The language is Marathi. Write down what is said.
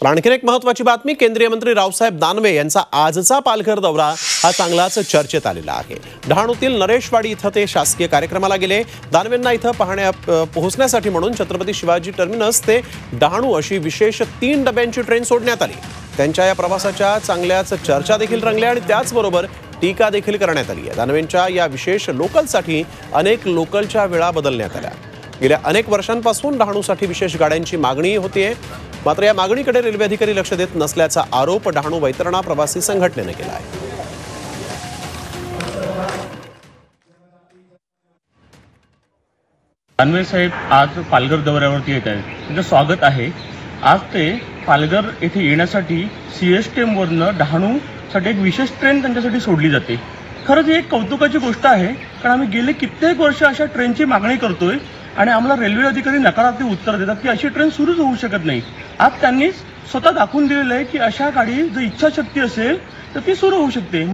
तर आणखीन एक महत्त्वाची बातमी, केंद्रीय मंत्री रावसाहेब दानवे यांचा आजचा पालघर दौरा हा चांगलाच चर्चेत आलेला आहे। डहाणूतील नरेशवाडी इथं ते शासकीय कार्यक्रमाला गेले। दानवेंना इथं पोहोचण्यासाठी म्हणून छत्रपती शिवाजी टर्मिनस ते डहाणू अशी विशेष 3 डब्यांची ट्रेन सोडण्यात आली। त्यांच्या या प्रवासाच्या चांगल्याच चर्चा देखील रंगल्या आणि त्याचबरोबर टीका देखील करण्यात आली आहे। दानवेंच्या या विशेष लोकलसाठी अनेक लोकलच्या वेळा बदलण्यात आल्या। गेल्या अनेक वर्षांपासून डहाणूसाठी विशेष गाड्यांची मागणी होतीये, मात्र या मागणीकडे रेल्वे अधिकारी लक्ष देत नसल्याचा आरोप डहाणू वैतरणा प्रवासी संघटनेने केला आहे। दानवे साहेब आज पालघर दौऱ्यावरती येत आहेत, त्यांचं स्वागत आहे। आज ते पालघर येथे येण्यासाठी सीएसटीएम वरनं डहाणूसाठी एक विशेष ट्रेन त्यांच्यासाठी सोडली जाते। खरंच ही एक कौतुकाची गोष्ट आहे, कारण आम्ही गेले कित्येक वर्ष अशा ट्रेनची मागणी करतोय आणि आम्हाला रेल्वे अधिकारी नकारात्मक उत्तर देतात की अशी ट्रेन सुरूच होऊ शकत नाही। आज त्यांनी स्वतः दाखवून दिलेलं आहे की अशा गाडी जर इच्छाशक्ती असेल तर ती सुरू होऊ शकते।